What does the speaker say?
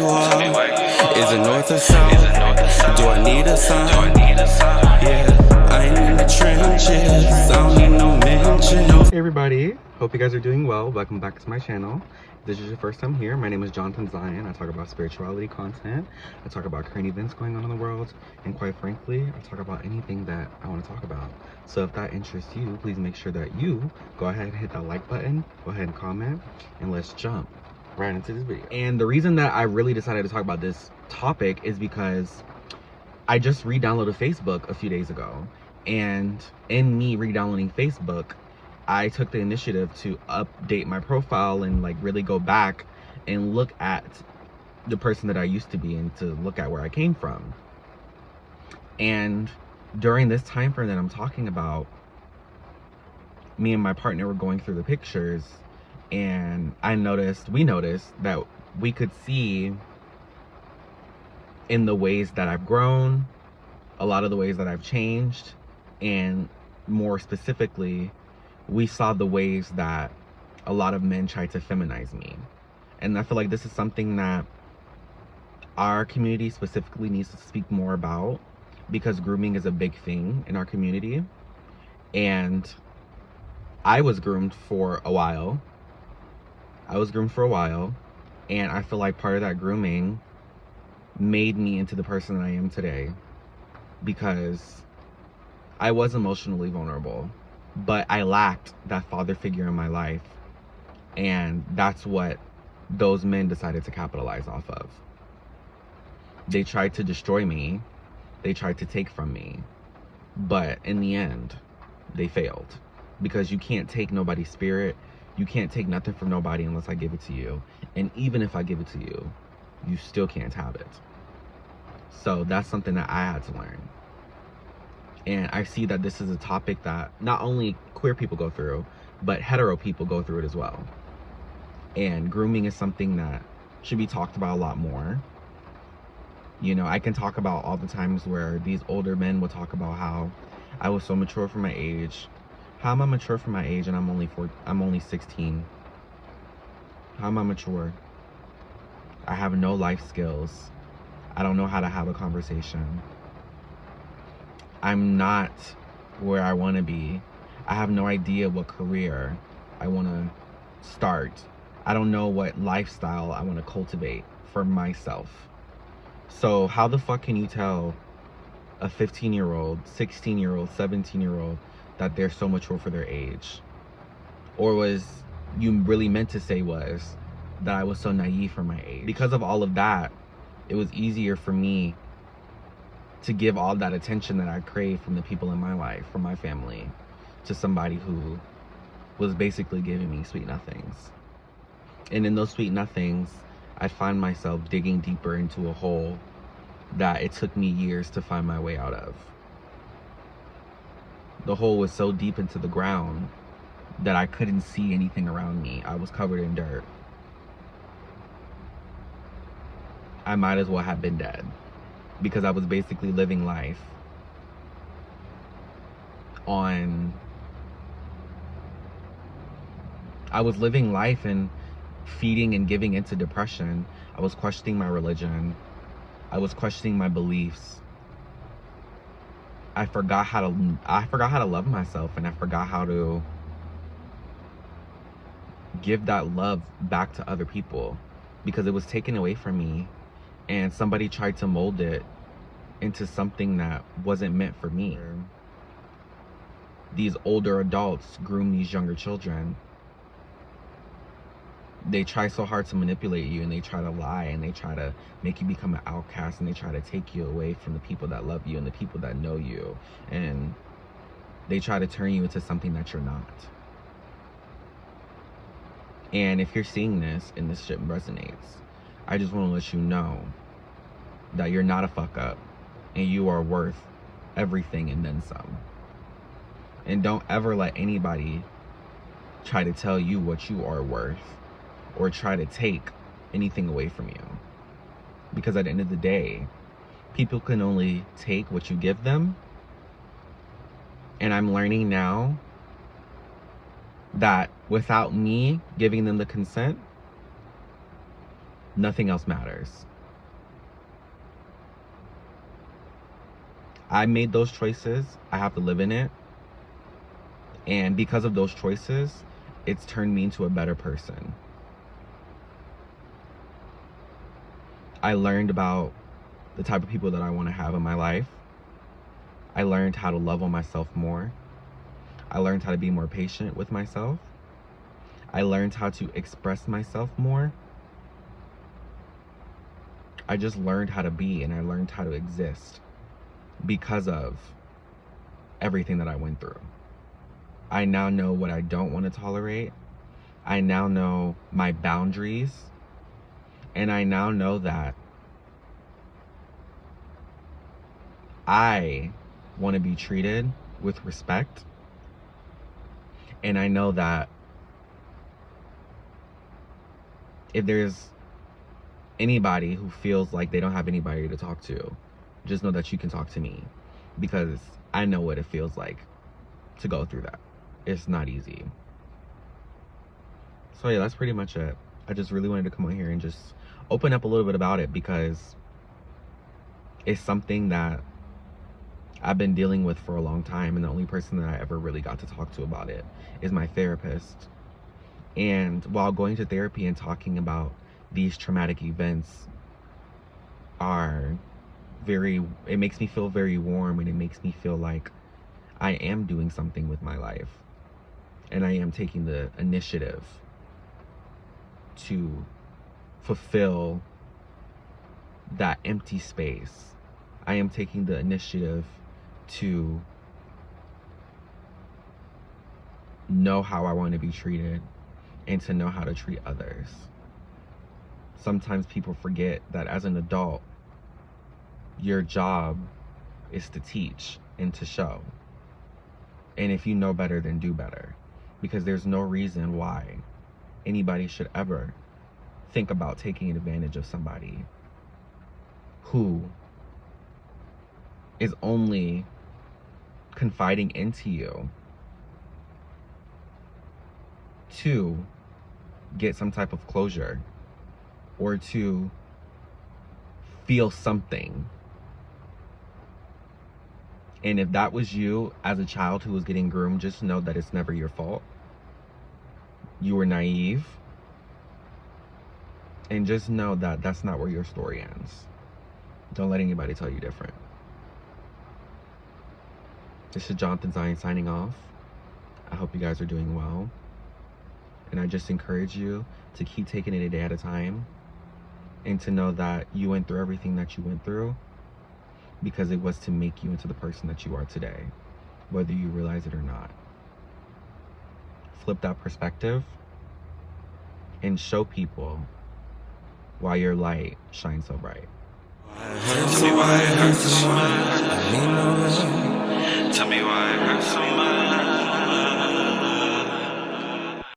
are? Is it north or south? Do I need a sign? Yeah, I ain't in the trenches. I don't need no mention. Hey everybody, hope you guys are doing well. Welcome back to my channel. If this is your first time here, my name is Jonathan Zion. I talk about spirituality content. I talk about current events going on in the world. And quite frankly, I talk about anything that I want to talk about. So if that interests you, please make sure that you go ahead and hit that like button. Go ahead and comment. And let's jump right into this video. And the reason that I really decided to talk about this topic is because I just re-downloaded Facebook a few days ago. And in me re-downloading Facebook, I took the initiative to update my profile and like really go back and look at the person that I used to be and to look at where I came from. And during this time frame that I'm talking about, me and my partner were going through the pictures, and we noticed that we could see in the ways that I've grown, a lot of the ways that I've changed, and more specifically, we saw the ways that a lot of men tried to feminize me. And I feel like this is something that our community specifically needs to speak more about, because grooming is a big thing in our community. And I was groomed for a while. And I feel like part of that grooming made me into the person that I am today, because I was emotionally vulnerable, but I lacked that father figure in my life. And that's what those men decided to capitalize off of. They tried to destroy me. They tried to take from me. But in the end, they failed. Because you can't take nobody's spirit. You can't take nothing from nobody unless I give it to you. And even if I give it to you, you still can't have it. So that's something that I had to learn. And I see that this is a topic that not only queer people go through, but hetero people go through it as well. And grooming is something that should be talked about a lot more. You know, I can talk about all the times where these older men will talk about how I was so mature for my age. How am I mature for my age and I'm only 16? How am I mature? I have no life skills. I don't know how to have a conversation. I'm not where I want to be. I have no idea what career I want to start. I don't know what lifestyle I want to cultivate for myself. So how the fuck can you tell a 15-year-old, 16-year-old, 17-year-old that they're so mature for their age? Or was you really meant to say was that I was so naive for my age? Because of all of that, it was easier for me to give all that attention that I crave from the people in my life, from my family, to somebody who was basically giving me sweet nothings. And in those sweet nothings, I find myself digging deeper into a hole that it took me years to find my way out of. The hole was so deep into the ground that I couldn't see anything around me. I was covered in dirt. I might as well have been dead, because I was basically living life and feeding and giving into depression. I was questioning my religion. I was questioning my beliefs. I forgot how to love myself, and I forgot how to give that love back to other people, because it was taken away from me. And somebody tried to mold it into something that wasn't meant for me. These older adults groom these younger children. They try so hard to manipulate you, and they try to lie, and they try to make you become an outcast, and they try to take you away from the people that love you and the people that know you. And they try to turn you into something that you're not. And if you're seeing this and this shit resonates, I just want to let you know that you're not a fuck up, and you are worth everything and then some. And don't ever let anybody try to tell you what you are worth, or try to take anything away from you. Because at the end of the day, people can only take what you give them. And I'm learning now that without me giving them the consent, nothing else matters. I made those choices. I have to live in it. And because of those choices, it's turned me into a better person. I learned about the type of people that I want to have in my life. I learned how to love on myself more. I learned how to be more patient with myself. I learned how to express myself more. I just learned how to be, and I learned how to exist because of everything that I went through. I now know what I don't want to tolerate. I now know my boundaries. And I now know that I want to be treated with respect. And I know that if there's anybody who feels like they don't have anybody to talk to, just know that you can talk to me, because I know what it feels like to go through that. It's not easy. So yeah, that's pretty much it. I just really wanted to come on here and just open up a little bit about it, because it's something that I've been dealing with for a long time, and the only person that I ever really got to talk to about it is my therapist. And while going to therapy and talking about these traumatic events it makes me feel very warm, and it makes me feel like I am doing something with my life, and I am taking the initiative to fulfill that empty space. I am taking the initiative to know how I want to be treated and to know how to treat others. Sometimes people forget that as an adult, your job is to teach and to show. And if you know better, then do better. Because there's no reason why anybody should ever think about taking advantage of somebody who is only confiding into you to get some type of closure or to feel something. And if that was you as a child who was getting groomed, just know that it's never your fault. You were naive. And just know that that's not where your story ends. Don't let anybody tell you different. This is Jonathan Zion signing off. I hope you guys are doing well. And I just encourage you to keep taking it a day at a time, and to know that you went through everything that you went through because it was to make you into the person that you are today, whether you realize it or not. Flip that perspective and show people why your light shines so bright. Tell me why it hurts so much. I need no love. Tell me why it hurts so much.